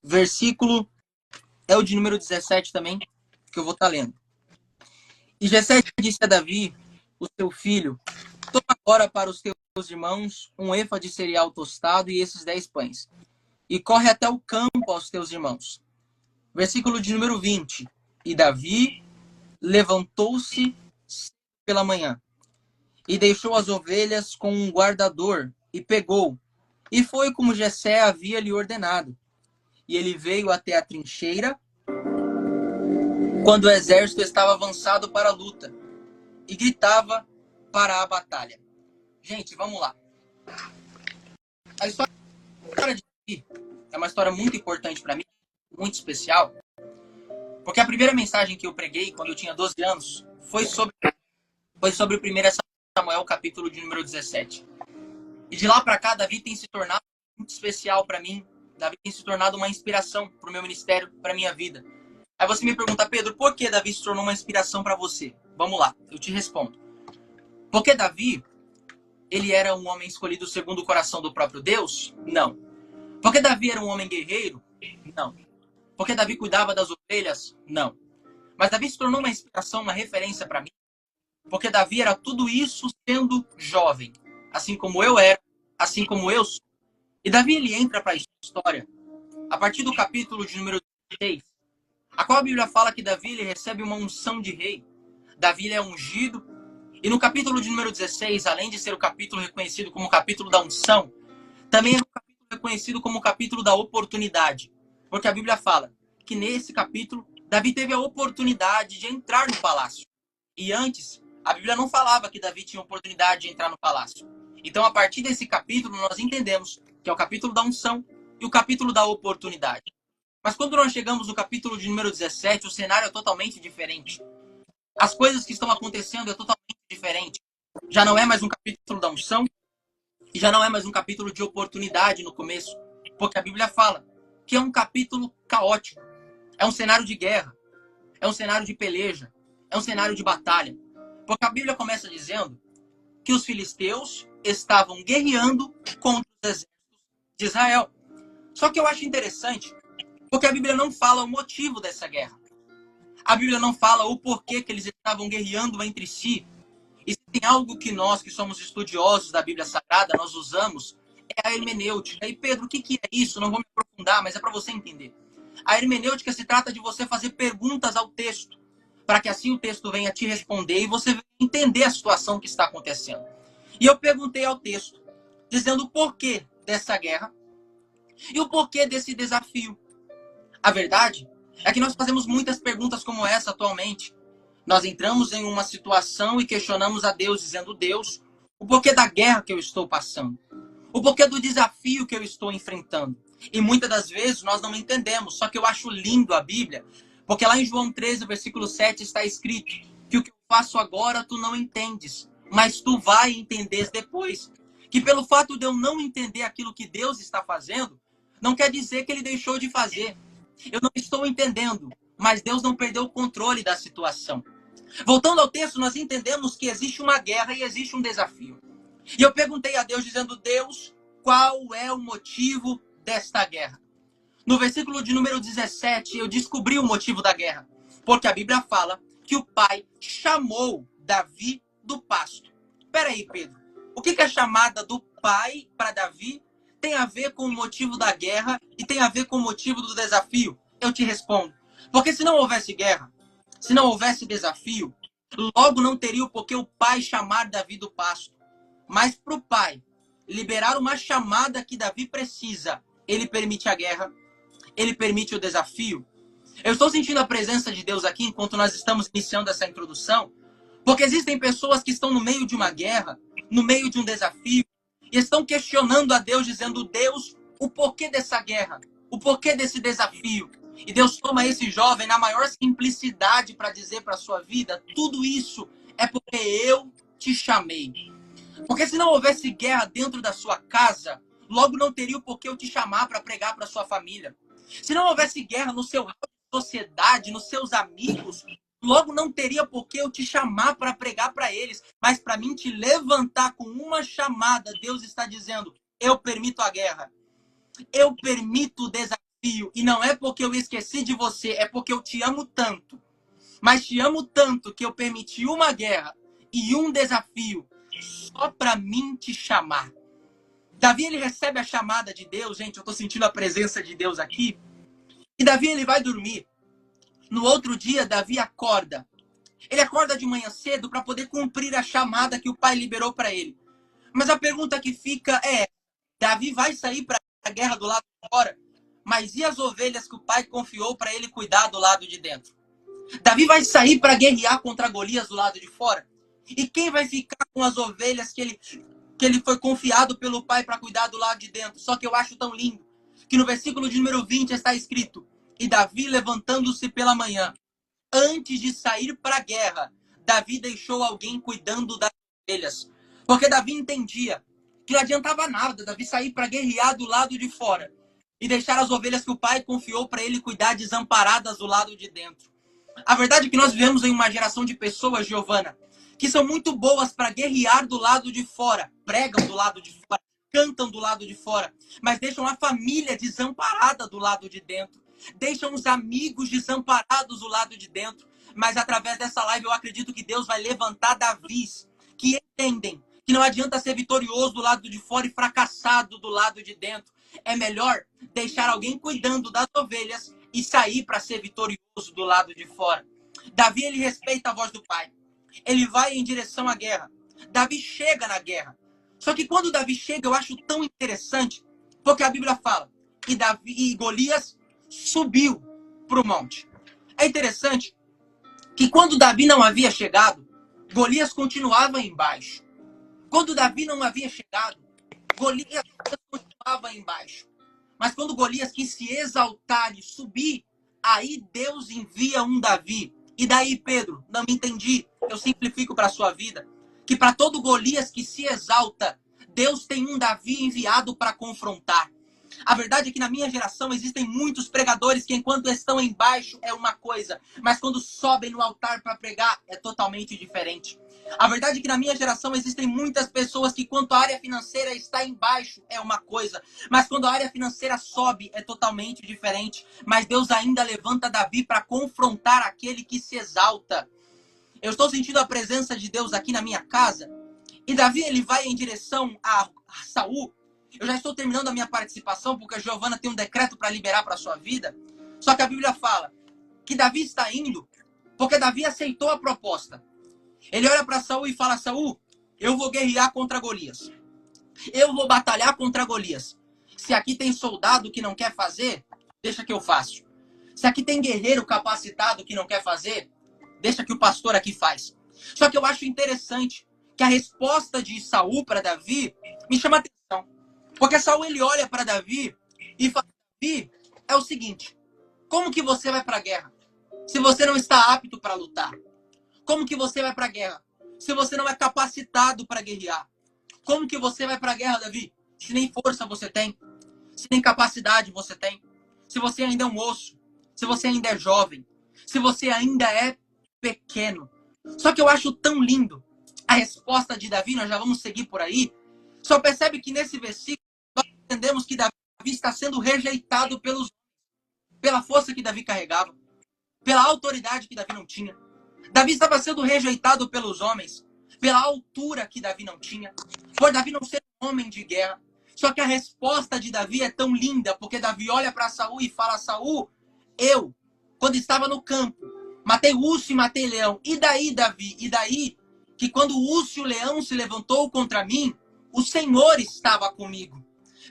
versículo é o de número 17 também, que eu vou estar lendo. E Jessé disse a Davi, o seu filho: toma agora para os teus irmãos um efa de cereal tostado e esses 10 pães, e corre até o campo aos teus irmãos. Versículo de número 20. E Davi levantou-se pela manhã, e deixou as ovelhas com um guardador, e pegou, e foi como Jessé havia lhe ordenado. E ele veio até a trincheira, quando o exército estava avançado para a luta, e gritava para a batalha. Gente, vamos lá. A história de Davi é uma história muito importante para mim, muito especial, porque a primeira mensagem que eu preguei quando eu tinha 12 anos foi sobre o 1 Samuel, capítulo de número 17. E de lá para cá, Davi tem se tornado muito especial para mim. Davi tem se tornado uma inspiração para o meu ministério, para a minha vida. Aí você me pergunta, Pedro, por que Davi se tornou uma inspiração para você? Vamos lá, eu te respondo. Porque Davi, ele era um homem escolhido segundo o coração do próprio Deus? Não. Porque Davi era um homem guerreiro? Não. Porque Davi cuidava das ovelhas? Não. Mas Davi se tornou uma inspiração, uma referência para mim, porque Davi era tudo isso sendo jovem, assim como eu era, assim como eu sou. E Davi, ele entra para a história a partir do capítulo de número 6, a qual a Bíblia fala que Davi, ele recebe uma unção de rei. Davi, ele é ungido. E no capítulo de número 16, além de ser o capítulo reconhecido como o capítulo da unção, também é o capítulo reconhecido como o capítulo da oportunidade. Porque a Bíblia fala que nesse capítulo, Davi teve a oportunidade de entrar no palácio. E antes, a Bíblia não falava que Davi tinha oportunidade de entrar no palácio. Então, a partir desse capítulo, nós entendemos que é o capítulo da unção e o capítulo da oportunidade. Mas quando nós chegamos no capítulo de número 17, o cenário é totalmente diferente. As coisas que estão acontecendo é totalmente diferente. Já não é mais um capítulo da unção e já não é mais um capítulo de oportunidade no começo. Porque a Bíblia fala que é um capítulo caótico. É um cenário de guerra. É um cenário de peleja. É um cenário de batalha. Porque a Bíblia começa dizendo que os filisteus estavam guerreando contra os exércitos de Israel. Só que eu acho interessante, porque a Bíblia não fala o motivo dessa guerra. A Bíblia não fala o porquê que eles estavam guerreando entre si. E se tem algo que nós, que somos estudiosos da Bíblia Sagrada, nós usamos, é a hermenêutica. E Pedro, o que é isso? Não vou me aprofundar, mas é para você entender. A hermenêutica se trata de você fazer perguntas ao texto, para que assim o texto venha te responder e você venha entender a situação que está acontecendo. E eu perguntei ao texto, dizendo o porquê dessa guerra e o porquê desse desafio. A verdade é que nós fazemos muitas perguntas como essa atualmente. Nós entramos em uma situação e questionamos a Deus, dizendo, Deus, o porquê da guerra que eu estou passando? O porquê do desafio que eu estou enfrentando? E muitas das vezes nós não entendemos, só que eu acho lindo a Bíblia, porque lá em João 13, versículo 7, está escrito que o que eu faço agora tu não entendes, mas tu vai entender depois. Que pelo fato de eu não entender aquilo que Deus está fazendo, não quer dizer que ele deixou de fazer. Eu não estou entendendo, mas Deus não perdeu o controle da situação. Voltando ao texto, nós entendemos que existe uma guerra e existe um desafio. E eu perguntei a Deus, dizendo, Deus, qual é o motivo desta guerra? No versículo de número 17, eu descobri o motivo da guerra. Porque a Bíblia fala que o pai chamou Davi do pasto. Peraí, Pedro, o que a chamada do pai para Davi tem a ver com o motivo da guerra e tem a ver com o motivo do desafio? Eu te respondo. Porque se não houvesse guerra, se não houvesse desafio, logo não teria o porquê o pai chamar Davi do pasto. Mas para o pai liberar uma chamada que Davi precisa, ele permite a guerra, ele permite o desafio. Eu estou sentindo a presença de Deus aqui enquanto nós estamos iniciando essa introdução, porque existem pessoas que estão no meio de uma guerra, no meio de um desafio, e estão questionando a Deus, dizendo, Deus, o porquê dessa guerra, o porquê desse desafio. E Deus toma esse jovem na maior simplicidade para dizer para a sua vida, tudo isso é porque eu te chamei. Porque se não houvesse guerra dentro da sua casa, logo não teria o porquê eu te chamar para pregar para sua família. Se não houvesse guerra no seu sociedade, nos seus amigos, logo não teria porquê eu te chamar para pregar para eles. Mas para mim te levantar com uma chamada, Deus está dizendo, eu permito a guerra. Eu permito o desafio. desafio. E não é porque eu esqueci de você, é porque eu te amo tanto. Mas te amo tanto que eu permiti uma guerra e um desafio só para mim te chamar. Davi, ele recebe a chamada de Deus, gente, eu tô sentindo a presença de Deus aqui. E Davi, ele vai dormir. No outro dia, Davi acorda. Ele acorda de manhã cedo para poder cumprir a chamada que o pai liberou para ele. Mas a pergunta que fica é, Davi vai sair para a guerra do lado de fora, mas e as ovelhas que o pai confiou para ele cuidar do lado de dentro? Davi vai sair para guerrear contra Golias do lado de fora? E quem vai ficar com as ovelhas que ele foi confiado pelo pai para cuidar do lado de dentro? Só que eu acho tão lindo que no versículo de número 20 está escrito: e Davi, levantando-se pela manhã, antes de sair para a guerra, Davi deixou alguém cuidando das ovelhas. Porque Davi entendia que não adiantava nada Davi sair para guerrear do lado de fora e deixar as ovelhas que o pai confiou para ele cuidar desamparadas do lado de dentro. A verdade é que nós vivemos em uma geração de pessoas, Giovana, que são muito boas para guerrear do lado de fora, pregam do lado de fora, cantam do lado de fora, mas deixam a família desamparada do lado de dentro. Deixam os amigos desamparados do lado de dentro. Mas através dessa live eu acredito que Deus vai levantar Davis que entendem que não adianta ser vitorioso do lado de fora e fracassado do lado de dentro. É melhor deixar alguém cuidando das ovelhas e sair para ser vitorioso do lado de fora. Davi, ele respeita a voz do pai. Ele vai em direção à guerra. Davi chega na guerra. Só que quando Davi chega, eu acho tão interessante, porque a Bíblia fala que Golias subiu para o monte. É interessante que quando Davi não havia chegado, Golias continuava embaixo. Quando Davi não havia chegado, Golias continuava embaixo. Mas quando Golias quis se exaltar e subir, aí Deus envia um Davi. E daí, Pedro, não me entendi, eu simplifico para a sua vida, que para todo Golias que se exalta, Deus tem um Davi enviado para confrontar. A verdade é que na minha geração existem muitos pregadores que enquanto estão embaixo é uma coisa, mas quando sobem no altar para pregar é totalmente diferente. A verdade é que na minha geração existem muitas pessoas que enquanto a área financeira está embaixo é uma coisa, mas quando a área financeira sobe é totalmente diferente. Mas Deus ainda levanta Davi para confrontar aquele que se exalta. Eu estou sentindo a presença de Deus aqui na minha casa. E Davi, ele vai em direção a Saul. Eu já estou terminando a minha participação, porque a Giovana tem um decreto para liberar para a sua vida. Só que a Bíblia fala que Davi está indo porque Davi aceitou a proposta. Ele olha para Saul e fala: Saul, eu vou guerrear contra Golias. Eu vou batalhar contra Golias. Se aqui tem soldado que não quer fazer, deixa que eu faço. Se aqui tem guerreiro capacitado que não quer fazer, deixa que o pastor aqui faz. Só que eu acho interessante que a resposta de Saul para Davi me chama a atenção. Porque Saul, ele olha para Davi e fala: Davi, é o seguinte, como que você vai para a guerra se você não está apto para lutar? Como que você vai para a guerra se você não é capacitado para guerrear? Como que você vai para a guerra, Davi, se nem força você tem, se nem capacidade você tem, se você ainda é um moço, se você ainda é jovem, se você ainda é pequeno? Só que eu acho tão lindo a resposta de Davi, nós já vamos seguir por aí. Só percebe que nesse versículo nós entendemos que Davi está sendo rejeitado pela força que Davi carregava, pela autoridade que Davi não tinha. Davi estava sendo rejeitado pelos homens, pela altura que Davi não tinha, por Davi não ser um homem de guerra. Só que a resposta de Davi é tão linda, porque Davi olha para Saul e fala: Saul, eu, quando estava no campo, matei urso e matei leão. E daí, Davi? E daí que quando o urso e o leão se levantou contra mim, o Senhor estava comigo.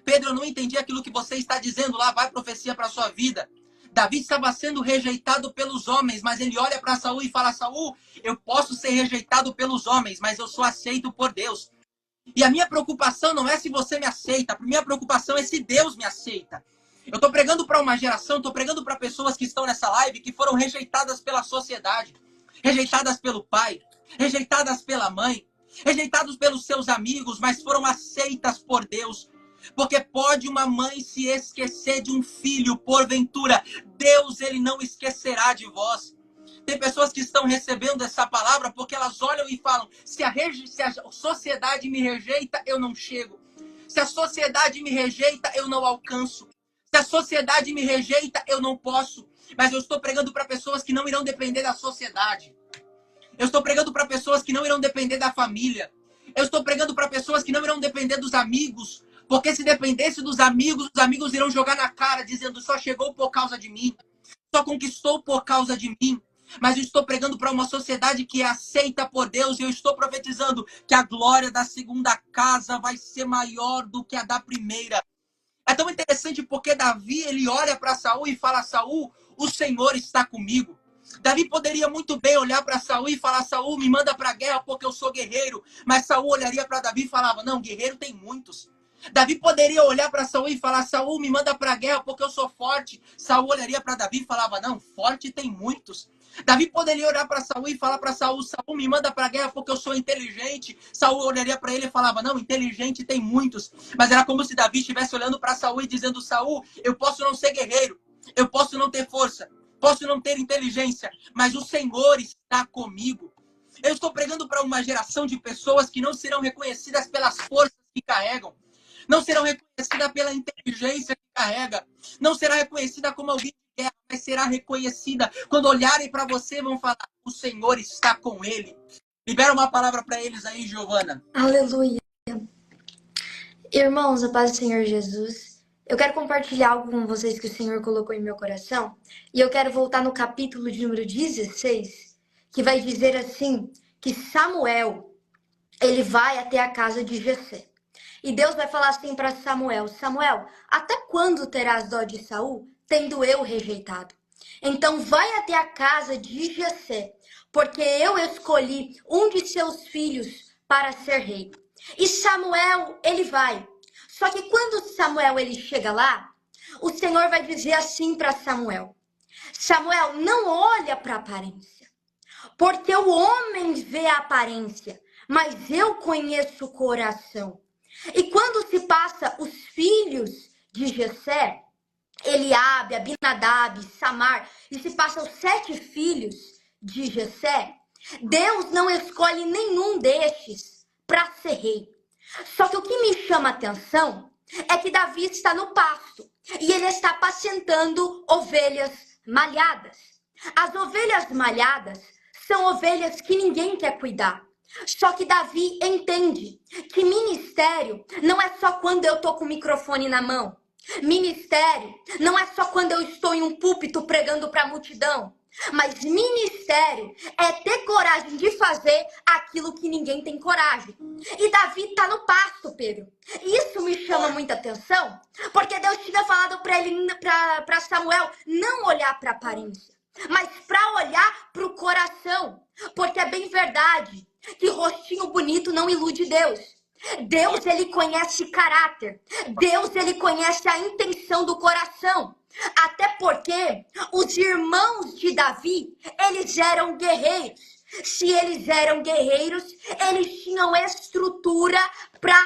Pedro, eu não entendi aquilo que você está dizendo lá, vai profecia para a sua vida. Davi estava sendo rejeitado pelos homens, mas ele olha para Saul e fala: Saul, eu posso ser rejeitado pelos homens, mas eu sou aceito por Deus. E a minha preocupação não é se você me aceita, a minha preocupação é se Deus me aceita. Eu estou pregando para uma geração, estou pregando para pessoas que estão nessa live que foram rejeitadas pela sociedade, rejeitadas pelo pai, rejeitadas pela mãe, rejeitados pelos seus amigos, mas foram aceitas por Deus. Porque pode uma mãe se esquecer de um filho, porventura, Deus, ele não esquecerá de vós. Tem pessoas que estão recebendo essa palavra porque elas olham e falam: se a sociedade me rejeita, eu não chego. Se a sociedade me rejeita, eu não alcanço. Se a sociedade me rejeita, eu não posso. Mas eu estou pregando para pessoas que não irão depender da sociedade. Eu estou pregando para pessoas que não irão depender da família. Eu estou pregando para pessoas que não irão depender dos amigos. Porque se dependesse dos amigos, os amigos irão jogar na cara, dizendo só chegou por causa de mim. Só conquistou por causa de mim. Mas eu estou pregando para uma sociedade que é aceita por Deus. E eu estou profetizando que a glória da segunda casa vai ser maior do que a da primeira. É tão interessante porque Davi, ele olha para Saul e fala: Saul, o Senhor está comigo. Davi poderia muito bem olhar para Saul e falar: Saul, me manda para a guerra porque eu sou guerreiro. Mas Saul olharia para Davi e falava: não, guerreiro tem muitos. Davi poderia olhar para Saul e falar: Saul, me manda para a guerra porque eu sou forte. Saul olharia para Davi e falava: não, forte tem muitos. Davi poderia olhar para Saul e falar para Saul: Saul, me manda para a guerra porque eu sou inteligente. Saul olharia para ele e falava: não, inteligente tem muitos. Mas era como se Davi estivesse olhando para Saul e dizendo: Saul, eu posso não ser guerreiro, eu posso não ter força, posso não ter inteligência, mas o Senhor está comigo. Eu estou pregando para uma geração de pessoas que não serão reconhecidas pelas forças que carregam, não serão reconhecidas pela inteligência que carrega, não será reconhecida como alguém de guerra, mas será reconhecida quando olharem para você, vão falar: o Senhor está com ele. Libera uma palavra para eles aí, Giovana. Aleluia. Irmãos, a paz do Senhor Jesus. Eu quero compartilhar algo com vocês que o Senhor colocou em meu coração. E eu quero voltar no capítulo de número 16, que vai dizer assim, que Samuel, ele vai até a casa de Jessé. E Deus vai falar assim para Samuel: Samuel, até quando terás dó de Saul, tendo eu rejeitado? Então vai até a casa de Jessé, porque eu escolhi um de seus filhos para ser rei. E Samuel, ele vai. Só que quando Samuel ele chega lá, o Senhor vai dizer assim para Samuel: Samuel, não olha para a aparência, porque o homem vê a aparência, mas eu conheço o coração. E quando se passa os filhos de Jessé, Eliabe, Abinadab, Samar, e se passam 7 filhos de Jessé, Deus não escolhe nenhum destes para ser rei. Só que o que me chama a atenção é que Davi está no pasto e ele está apacentando ovelhas malhadas. As ovelhas malhadas são ovelhas que ninguém quer cuidar. Só que Davi entende que ministério não é só quando eu tô com o microfone na mão. Ministério não é só quando eu estou em um púlpito pregando para a multidão. Mas ministério é ter coragem de fazer aquilo que ninguém tem coragem. E Davi está no pasto, Pedro. Isso me chama muita atenção, porque Deus tinha falado para ele, para Samuel, não olhar para a aparência, mas para olhar para o coração. Porque é bem verdade que rostinho bonito não ilude Deus. Deus, ele conhece caráter. Deus, ele conhece a intenção do coração. Até porque os irmãos de Davi, eles eram guerreiros. Se eles eram guerreiros, eles tinham estrutura para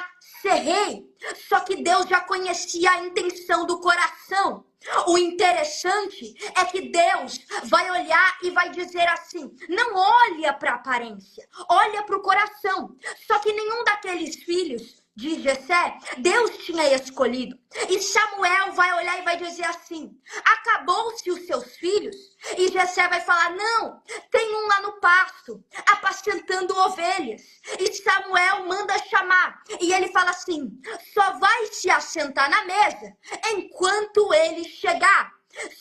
ser rei. Só que Deus já conhecia a intenção do coração. O interessante é que Deus vai olhar e vai dizer assim: não olha para a aparência, olha para o coração. Só que nenhum daqueles filhos de Jessé, Deus tinha escolhido. E Samuel vai olhar e vai dizer assim: acabou-se os seus filhos? E Jessé vai falar: não, tem um lá no pasto, apacentando ovelhas. E Samuel manda chamar. E ele fala assim: só vai se assentar na mesa enquanto ele chegar.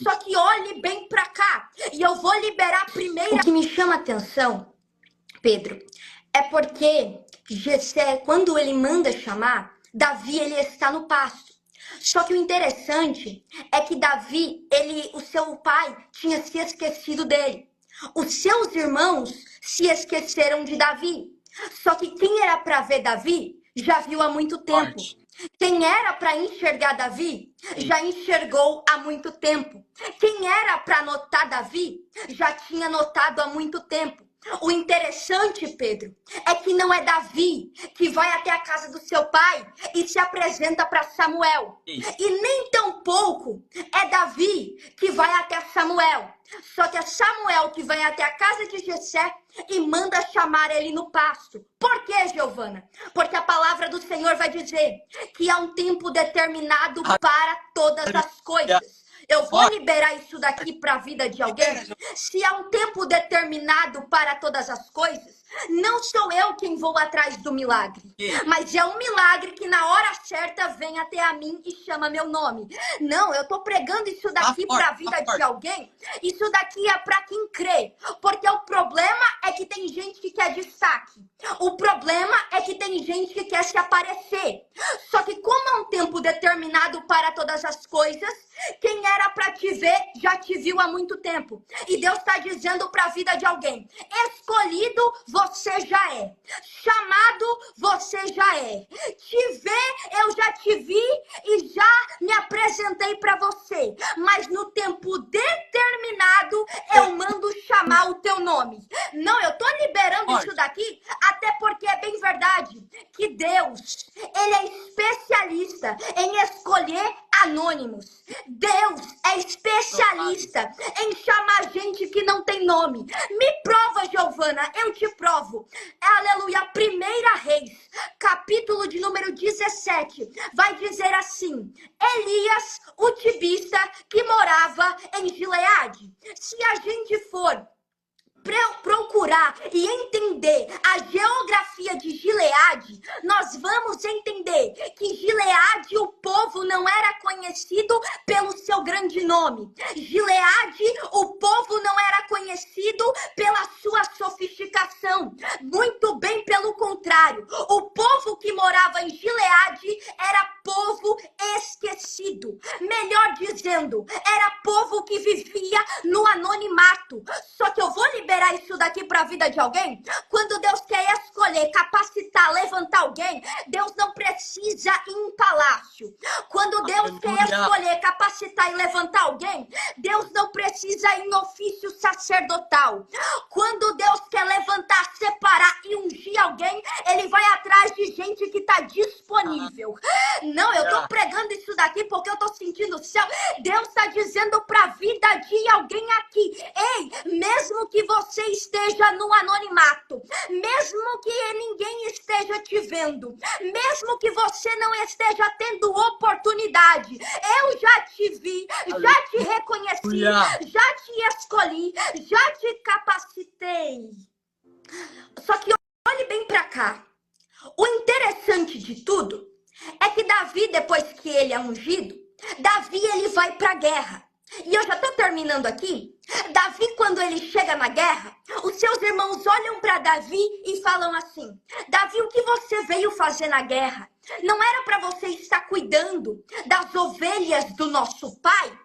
Só que olhe bem pra cá. E eu vou liberar a primeira. O que me chama a atenção, Pedro, é porque Jessé, quando ele manda chamar, Davi, ele está no pasto. Só que o interessante é que Davi, o seu pai, tinha se esquecido dele. Os seus irmãos se esqueceram de Davi. Só que quem era para ver Davi, já viu há muito tempo. Quem era para enxergar Davi, já enxergou há muito tempo. Quem era para notar Davi, já tinha notado há muito tempo. O interessante, Pedro, é que não é Davi que vai até a casa do seu pai e se apresenta para Samuel. E nem tampouco é Davi que vai até Samuel. Só que é Samuel que vai até a casa de Jessé e manda chamar ele no pasto. Por quê, Giovana? Porque a palavra do Senhor vai dizer que há um tempo determinado para todas as coisas. Eu vou liberar isso daqui para a vida de alguém. Se há um tempo determinado para todas as coisas, não sou eu quem vou atrás do milagre, mas é um milagre que na hora certa vem até a mim e chama meu nome. Não, eu tô pregando isso daqui para a vida de alguém. Isso daqui é para quem crê, porque o problema é que tem gente que quer destaque. O problema é que tem gente que quer se aparecer. Só que como há um tempo determinado para todas as coisas, quem era para te ver já te viu há muito tempo. E Deus está dizendo para a vida de alguém: escolhido você já é, chamado você já é, te ver eu já te vi e já me apresentei para você, mas no tempo determinado eu mando chamar o teu nome. Não, eu tô liberando isso daqui até porque é bem verdade que Deus, ele é especialista em escolher anônimos. Deus é especialista em chamar gente que não tem nome. Me prova, Giovana, eu te provo. Aleluia. 1 Reis, capítulo de número 17, vai dizer assim: Elias, o tibista, que morava em Gileade. Se a gente for procurar e entender a geografia de Gileade, nós vamos entender que Gileade, o povo não era conhecido pelo seu grande nome. Gileade, o povo não era conhecido pela sua sofisticação. Muito bem pelo contrário. O povo que morava em Gileade era povo esquecido. Melhor dizendo, era povo que vivia no anonimato. Só que eu vou liberar isso daqui para a vida de alguém. Quando Deus quer escolher, capacitar, levantar alguém, Deus não precisa ir em palácio. Quando Deus quer escolher, capacitar e levantar alguém, Deus não precisa ir em ofício sacerdotal. Quando Deus quer levantar, separar e ungir alguém, ele vai atrás de gente que está disponível. Não, eu tô pregando isso daqui porque eu tô sentindo o céu. Deus está dizendo para a vida de alguém aqui: ei, mesmo que você esteja no anonimato, mesmo que ninguém esteja te vendo, mesmo que você não esteja tendo oportunidade, eu já te vi, já te reconheci, já te escolhi, já te capacitei. Só que olhe bem para cá. O interessante de tudo é que Davi, depois que ele é ungido, Davi ele vai para a guerra. E eu já estou terminando aqui. Davi, quando ele chega na guerra, os seus irmãos olham para Davi e falam assim: Davi, o que você veio fazer na guerra? Não era para você estar cuidando das ovelhas do nosso pai?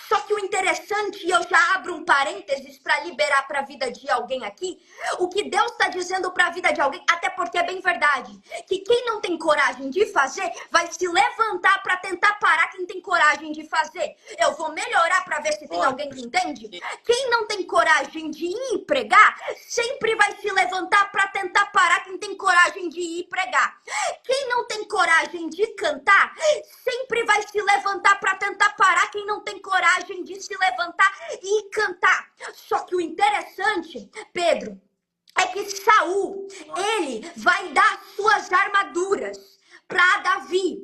Só que o interessante, e eu já abro um parênteses para liberar para a vida de alguém aqui, o que Deus está dizendo para a vida de alguém, até porque é bem verdade, que quem não tem coragem de fazer, vai se levantar para tentar parar quem tem coragem de fazer. Eu vou melhorar para ver se tem alguém que entende. Quem não tem coragem de ir pregar, sempre vai se levantar para tentar parar quem tem coragem de ir pregar. Quem não tem coragem de cantar, sempre vai se levantar para tentar parar quem não tem coragem de se levantar e cantar. Só que o interessante, Pedro, é que Saul, ele vai dar suas armaduras para Davi.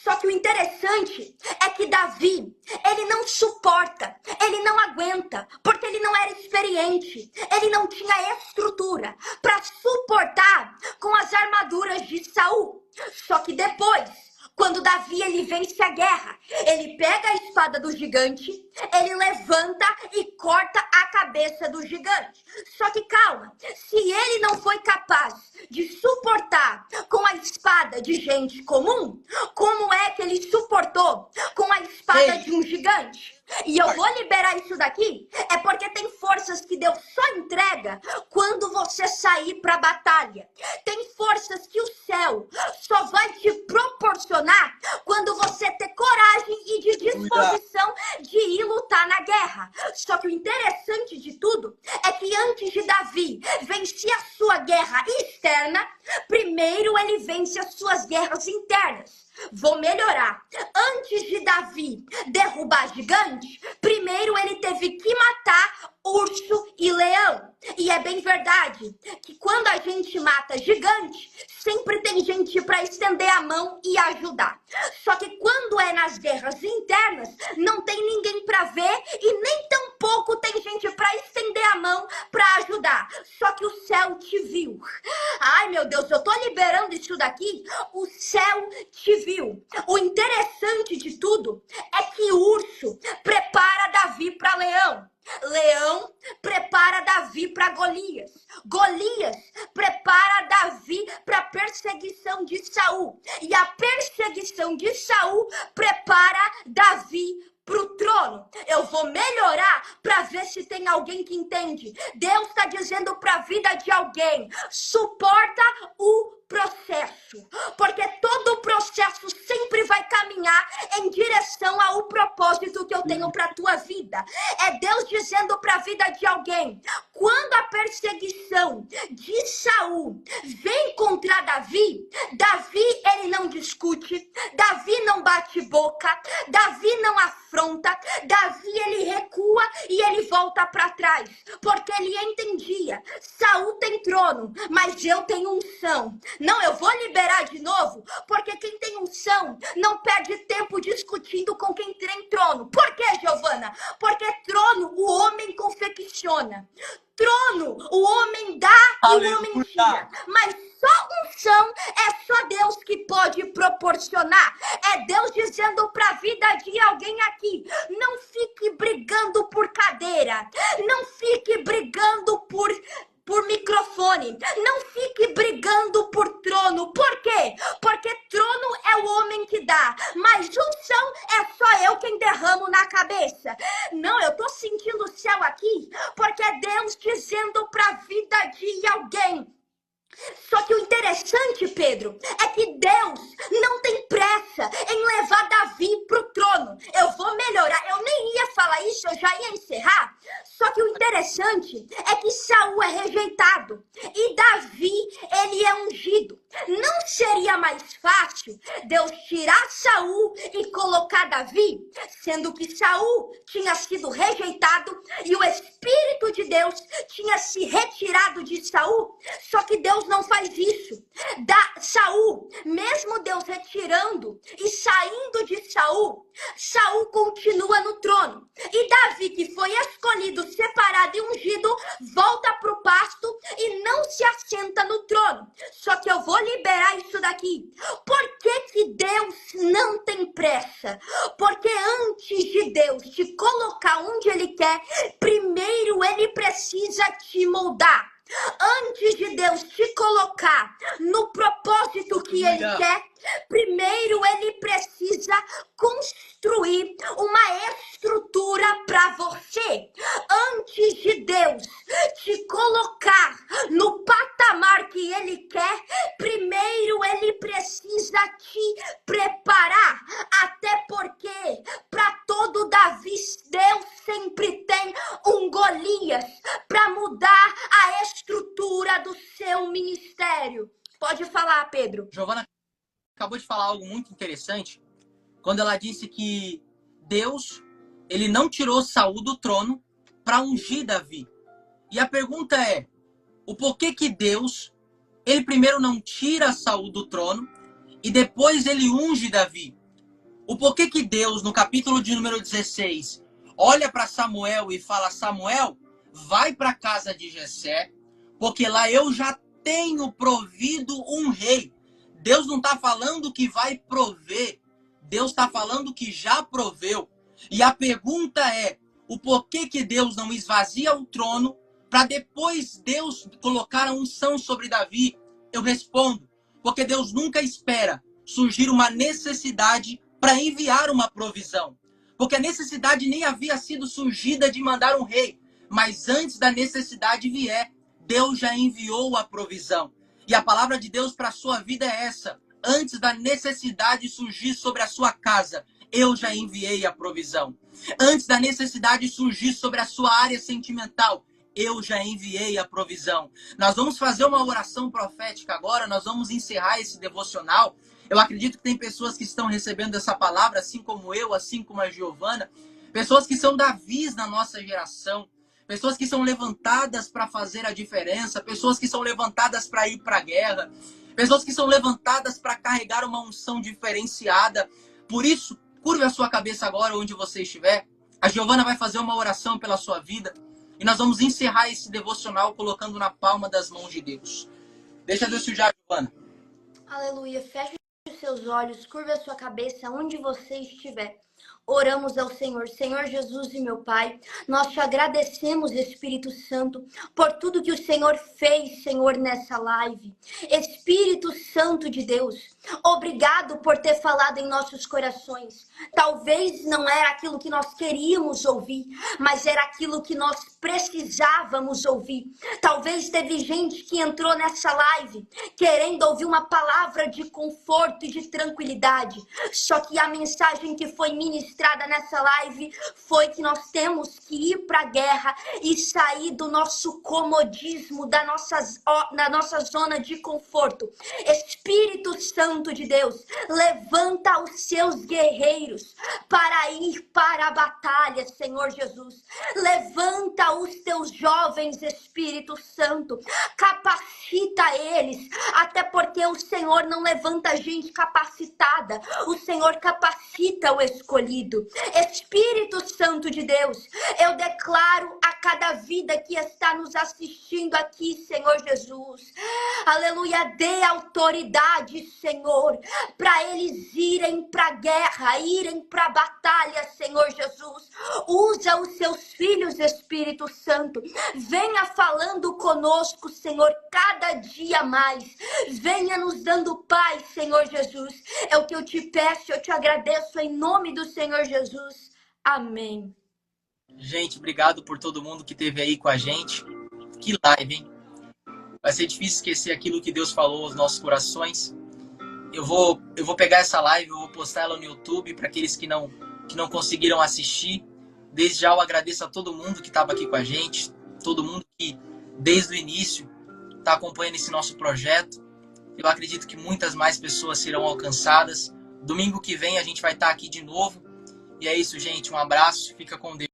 Só que o interessante é que Davi, ele não suporta, ele não aguenta, porque ele não era experiente, ele não tinha estrutura para suportar com as armaduras de Saul. Só que depois, quando Davi ele vence a guerra, ele pega a espada do gigante, ele levanta e corta a cabeça do gigante. Só que calma, se ele não foi capaz de suportar com a espada de gente comum, como é que ele suportou com a espada de um gigante? E eu vou liberar isso daqui, é porque tem forças que Deus só entrega quando você sair para a batalha. Tem forças que o céu só vai te proporcionar quando você ter coragem e de disposição de ir lutar na guerra. Só que o interessante de tudo é que antes de Davi vencer a sua guerra externa, primeiro ele vence as suas guerras internas. Vou melhorar. Antes de Davi derrubar gigante, primeiro ele teve que matar urso e leão. E é bem verdade que quando a gente mata gigante, sempre tem gente para estender a mão e ajudar. Só que quando é nas guerras internas, não tem ninguém para ver e nem tampouco tem gente para estender a mão para ajudar. Só que o céu te viu. Ai, meu Deus, eu tô liberando isso daqui. O céu te viu. O interessante de tudo é que o urso prepara Davi para leão. Leão prepara Davi para Golias. Golias prepara Davi para perseguição de Saul. E a perseguição de Saul prepara Davi para o trono. Eu vou melhorar para ver se tem alguém que entende. Deus está dizendo para a vida de alguém: suporta o processo, porque todo o processo sempre vai caminhar em direção ao propósito que eu tenho para a tua vida. É Deus dizendo para a vida de alguém: quando a perseguição de Saul vem contra Davi, Davi ele não discute, Davi não bate boca, Davi não afronta, Davi ele recua e ele volta para trás, porque ele entendia: Saul tem trono, mas eu tenho unção. Não, eu vou liberar de novo, porque quem tem unção não perde tempo discutindo com quem tem trono. Por quê, Giovana? Porque trono o homem confecciona. Trono o homem dá e o homem tira. Mas só unção é só Deus que pode proporcionar. É Deus dizendo para a vida de alguém aqui: não fique brigando por cadeira, não fique brigando por microfone, não fique brigando por trono. Por quê? Porque trono é o homem que dá, mas unção é só eu quem derramo na cabeça. Não, eu tô sentindo o céu aqui, porque é Deus dizendo para a vida de alguém. Só que o interessante, Pedro, é que Deus não tem pressa em levar Davi para o trono. Eu vou melhorar, eu nem ia falar isso, eu já ia encerrar. Só que o interessante é que Saul é rejeitado e Davi, ele é ungido. Não seria mais fácil Deus tirar Saul e colocar Davi, sendo que Saul tinha sido rejeitado e o Espírito de Deus tinha se retirado de Saul? Só que Deus não faz isso. Saul, mesmo Deus retirando e saindo de Saul, Saul continua no trono. E Davi, que foi escolhido, separado e ungido, volta para o pasto e não se assenta no trono. Só que eu vou liberar isso daqui. Por que Deus não tem pressa? Porque antes de Deus te colocar onde Ele quer, primeiro Ele precisa te moldar. Antes de Deus te colocar no propósito que Ele quer, primeiro Ele precisa construir uma estrutura para você. Antes de Deus te colocar no patamar que Ele quer, primeiro Ele precisa te preparar. Até porque para todo Davi, Deus sempre tem um Golias para mudar a estrutura do seu ministério. Pode falar, Pedro. Giovana acabou de falar algo muito interessante, quando ela disse que Deus, ele não tirou Saul do trono para ungir Davi. E a pergunta é, o porquê que Deus, ele primeiro não tira Saul do trono e depois ele unge Davi? O porquê que Deus, no capítulo de número 16, olha para Samuel e fala: Samuel, vai para a casa de Jessé, porque lá eu já tenho provido um rei. Deus não está falando que vai prover, Deus está falando que já proveu. E a pergunta é, o porquê que Deus não esvazia o trono para depois Deus colocar a unção sobre Davi? Eu respondo, porque Deus nunca espera surgir uma necessidade para enviar uma provisão. Porque a necessidade nem havia sido surgida de mandar um rei, mas antes da necessidade vier, Deus já enviou a provisão. E a palavra de Deus para a sua vida é essa: antes da necessidade surgir sobre a sua casa, eu já enviei a provisão. Antes da necessidade surgir sobre a sua área sentimental, eu já enviei a provisão. Nós vamos fazer uma oração profética agora, nós vamos encerrar esse devocional. Eu acredito que tem pessoas que estão recebendo essa palavra, assim como eu, assim como a Giovana, pessoas que são Davis na nossa geração, pessoas que são levantadas para fazer a diferença, pessoas que são levantadas para ir para a guerra, pessoas que são levantadas para carregar uma unção diferenciada. Por isso, curve a sua cabeça agora onde você estiver. A Giovana vai fazer uma oração pela sua vida e nós vamos encerrar esse devocional colocando na palma das mãos de Deus. Deixa Deus te usar, Giovana. Aleluia. Feche os seus olhos, curva a sua cabeça onde você estiver. Oramos ao Senhor. Senhor Jesus e meu Pai, nós te agradecemos, Espírito Santo, por tudo que o Senhor fez, Senhor, nessa live. Espírito Santo de Deus, obrigado por ter falado em nossos corações. Talvez não era aquilo que nós queríamos ouvir, mas era aquilo que nós precisávamos ouvir. Talvez teve gente que entrou nessa live querendo ouvir uma palavra de conforto e de tranquilidade. Só que a mensagem que foi ministrada nessa live foi que nós temos que ir para a guerra e sair do nosso comodismo, da nossa zona de conforto. Espírito Santo de Deus, levanta os seus guerreiros para ir para a batalha, Senhor Jesus. Levanta os teus jovens, Espírito Santo. Capacita eles, até porque o Senhor não levanta gente capacitada. O Senhor capacita o escolhido. Espírito Santo de Deus, eu declaro a cada vida que está nos assistindo aqui, Senhor Jesus. Aleluia, dê autoridade, Senhor, para eles irem para a guerra, irem para a batalha, Senhor Jesus. Usa os seus filhos, Espírito Santo. Venha falando conosco, Senhor, cada dia mais. Venha nos dando paz, Senhor Jesus. É o que eu te peço, eu te agradeço em nome do Senhor Jesus. Amém. Gente, obrigado por todo mundo que esteve aí com a gente. Que live, hein? Vai ser difícil esquecer aquilo que Deus falou aos nossos corações. Eu vou pegar essa live, eu vou postar ela no YouTube para aqueles que não conseguiram assistir. Desde já eu agradeço a todo mundo que estava aqui com a gente, todo mundo que desde o início está acompanhando esse nosso projeto. Eu acredito que muitas mais pessoas serão alcançadas. Domingo que vem a gente vai estar aqui de novo. E é isso, gente. Um abraço. Fica com Deus.